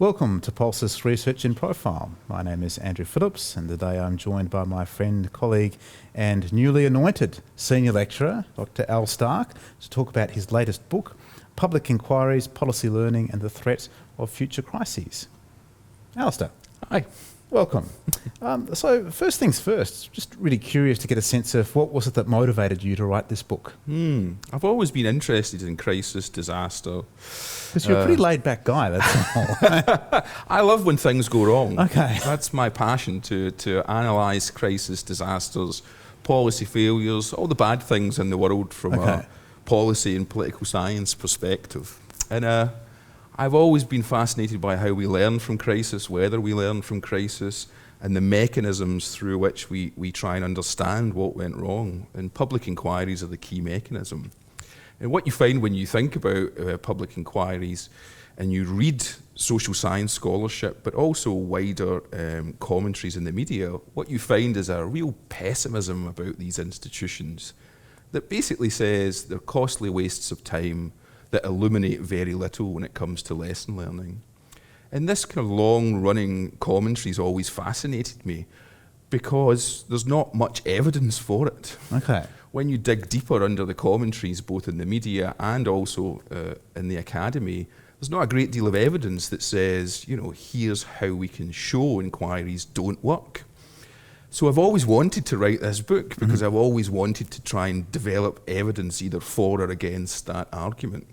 Welcome to POLSIS Research in Profile. My name is Andrew Phillips, and today I'm joined by my friend, colleague and newly anointed Senior Lecturer, Dr. Alastair, to talk about his latest book, Public Inquiries, Policy Learning and the Threat of Future Crises. Alastair. Hi. Welcome. So first things first, just really curious to get a sense of what was it that motivated you to write this book? I've always been interested in crisis, disaster. Because you're a pretty laid-back guy, that's all. I love when things go wrong. Okay. That's my passion, to analyse crisis, disasters, policy failures, all the bad things in the world from a policy and political science perspective. And I've always been fascinated by how we learn from crisis, whether we learn from crisis, and the mechanisms through which we try and understand what went wrong. And public inquiries are the key mechanism. And what you find when you think about public inquiries and you read social science scholarship, but also wider commentaries in the media, what you find is a real pessimism about these institutions that basically says they're costly wastes of time that illuminate very little when it comes to lesson learning. And this kind of long-running commentary has always fascinated me because there's not much evidence for it. Okay. When you dig deeper under the commentaries, both in the media and also in the academy, there's not a great deal of evidence that says, you know, here's how we can show inquiries don't work. So I've always wanted to write this book because I've always wanted to try and develop evidence either for or against that argument.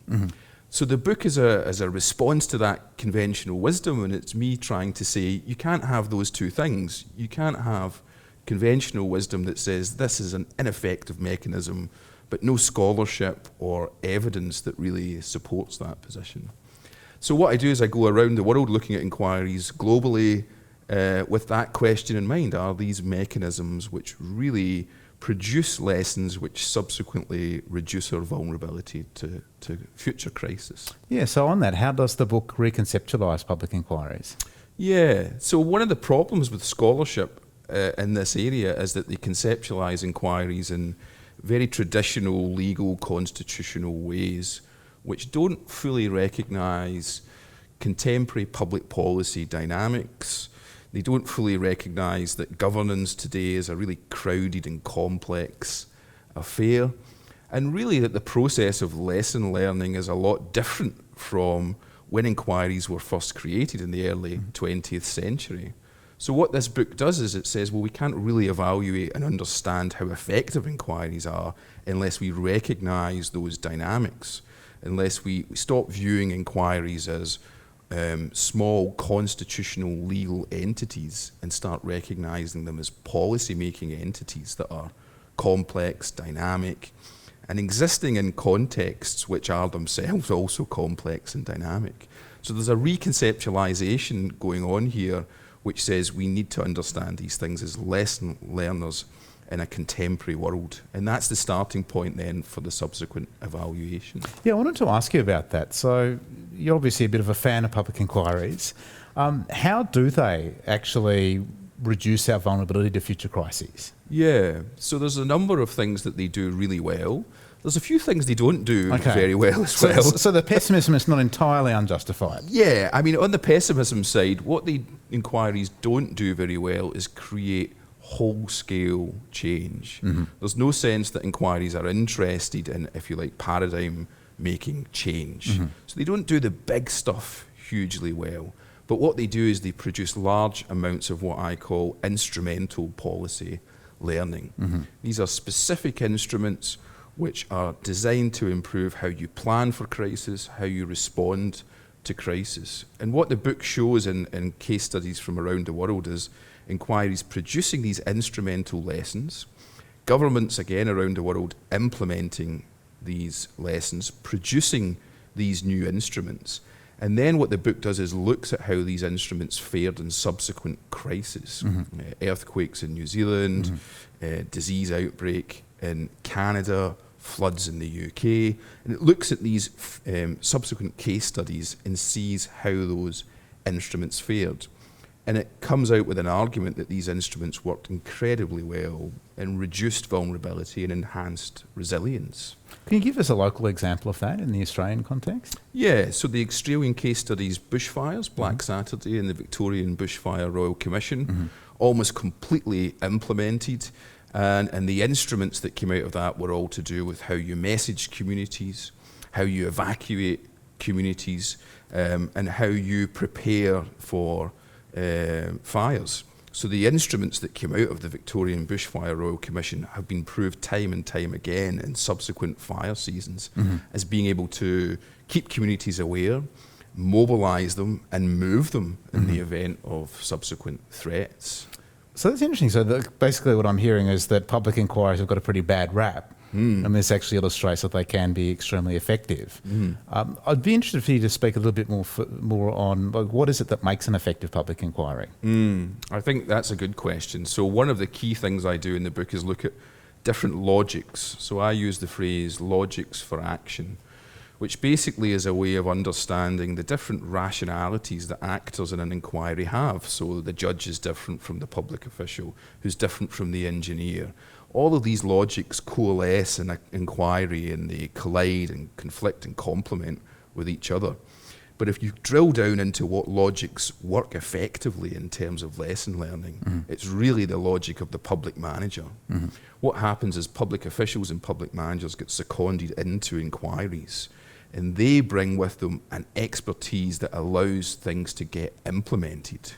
So the book is a response to that conventional wisdom, and it's me trying to say you can't have those two things. You can't have conventional wisdom that says this is an ineffective mechanism, but no scholarship or evidence that really supports that position. So what I do is I go around the world looking at inquiries globally, with that question in mind. Are these mechanisms which really produce lessons which subsequently reduce our vulnerability to future crisis? Yeah, so on that, how does the book reconceptualise public inquiries? Yeah, so one of the problems with scholarship in this area is that they conceptualise inquiries in very traditional legal constitutional ways which don't fully recognise contemporary public policy dynamics. They don't fully recognise that governance today is a really crowded and complex affair, and really that the process of lesson learning is a lot different from when inquiries were first created in the early 20th century. So what this book does is it says, well, we can't really evaluate and understand how effective inquiries are unless we recognise those dynamics, unless we stop viewing inquiries as small constitutional legal entities and start recognising them as policy-making entities that are complex, dynamic, and existing in contexts which are themselves also complex and dynamic. So there's a reconceptualisation going on here which says we need to understand these things as lesson learners in a contemporary world. And that's the starting point then for the subsequent evaluation. Yeah, I wanted to ask you about that. So you're obviously a bit of a fan of public inquiries. How do they actually reduce our vulnerability to future crises? Yeah, so there's a number of things that they do really well. There's a few things they don't do very well as well. So the pessimism is not entirely unjustified? Yeah, I mean, on the pessimism side, what the inquiries don't do very well is create whole-scale change. There's no sense that inquiries are interested in, if you like, paradigm-making change. So they don't do the big stuff hugely well. But what they do is they produce large amounts of what I call instrumental policy learning. These are specific instruments which are designed to improve how you plan for crisis, how you respond to crisis. And what the book shows in case studies from around the world is inquiries producing these instrumental lessons, governments again around the world implementing these lessons, producing these new instruments. And then what the book does is looks at how these instruments fared in subsequent crises. Earthquakes in New Zealand, disease outbreak in Canada, floods in the UK. And it looks at these subsequent case studies and sees how those instruments fared. And it comes out with an argument that these instruments worked incredibly well and reduced vulnerability and enhanced resilience. Can you give us a local example of that in the Australian context? Yeah, so the Australian case studies, bushfires, Black Saturday and the Victorian Bushfire Royal Commission, almost completely implemented. And the instruments that came out of that were all to do with how you message communities, how you evacuate communities, and how you prepare for fires. So the instruments that came out of the Victorian Bushfire Royal Commission have been proved time and time again in subsequent fire seasons as being able to keep communities aware, mobilise them and move them in the event of subsequent threats. So that's interesting. So basically what I'm hearing is that public inquiries have got a pretty bad rap. And this actually illustrates that they can be extremely effective. I'd be interested for you to speak a little bit more on what is it that makes an effective public inquiry? I think that's a good question. So one of the key things I do in the book is look at different logics. So I use the phrase logics for action, which basically is a way of understanding the different rationalities that actors in an inquiry have. So the judge is different from the public official, who's different from the engineer. All of these logics coalesce in an inquiry and they collide and conflict and complement with each other. But if you drill down into what logics work effectively in terms of lesson learning, it's really the logic of the public manager. What happens is public officials and public managers get seconded into inquiries, and they bring with them an expertise that allows things to get implemented.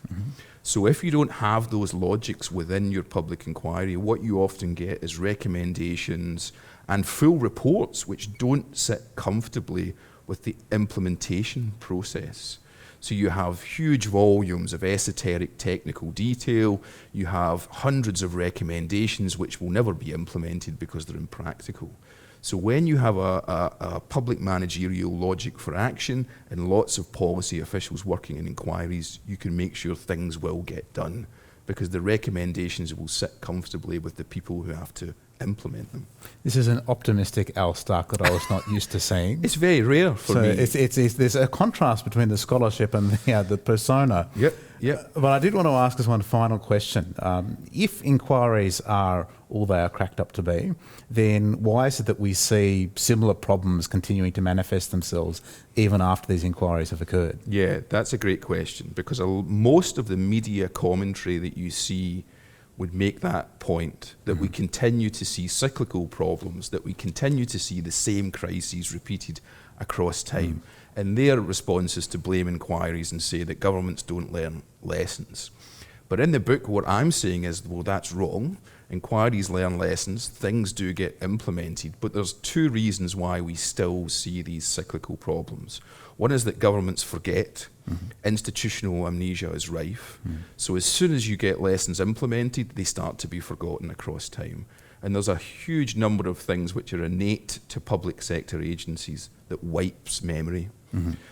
So if you don't have those logics within your public inquiry, what you often get is recommendations and full reports which don't sit comfortably with the implementation process. So you have huge volumes of esoteric technical detail, you have hundreds of recommendations which will never be implemented because they're impractical. So when you have a public managerial logic for action and lots of policy officials working in inquiries, you can make sure things will get done because the recommendations will sit comfortably with the people who have to implement them. This is an optimistic Al Stark that I was not used to seeing. It's very rare for me. There's a contrast between the scholarship and the persona. Yep. But I did want to ask us one final question. If inquiries are all they are cracked up to be, then why is it that we see similar problems continuing to manifest themselves even after these inquiries have occurred? Yeah, that's a great question because most of the media commentary that you see would make that point, that we continue to see cyclical problems, that we continue to see the same crises repeated across time. And their response is to blame inquiries and say that governments don't learn lessons. But in the book, what I'm saying is, well, that's wrong. Inquiries learn lessons, things do get implemented, but there's two reasons why we still see these cyclical problems. One is that governments forget. Institutional amnesia is rife. So as soon as you get lessons implemented, they start to be forgotten across time. And there's a huge number of things which are innate to public sector agencies that wipes memory.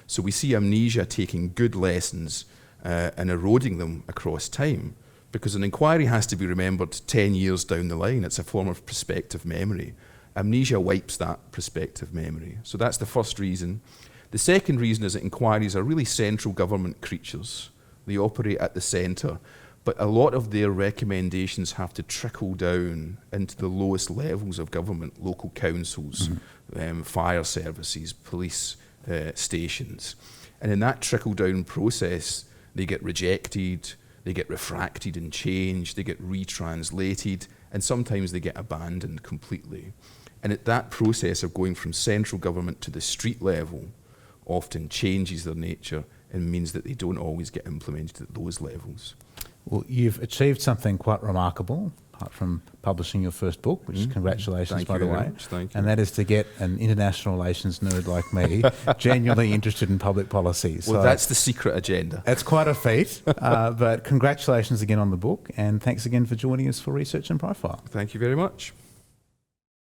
So we see amnesia taking good lessons and eroding them across time, because an inquiry has to be remembered 10 years down the line. It's a form of prospective memory. Amnesia wipes that prospective memory. So that's the first reason. The second reason is that inquiries are really central government creatures. They operate at the centre, but a lot of their recommendations have to trickle down into the lowest levels of government, local councils, fire services, police stations. And in that trickle-down process, they get rejected, they get refracted and changed, they get retranslated, and sometimes they get abandoned completely. And at that process of going from central government to the street level often changes their nature and means that they don't always get implemented at those levels. Well, you've achieved something quite remarkable, apart from publishing your first book, which congratulations, by the way. Thank you. And that is to get an international relations nerd like me genuinely interested in public policy. Well, so that's the secret agenda. It's quite a feat, but congratulations again on the book, and thanks again for joining us for Research and Profile. Thank you very much.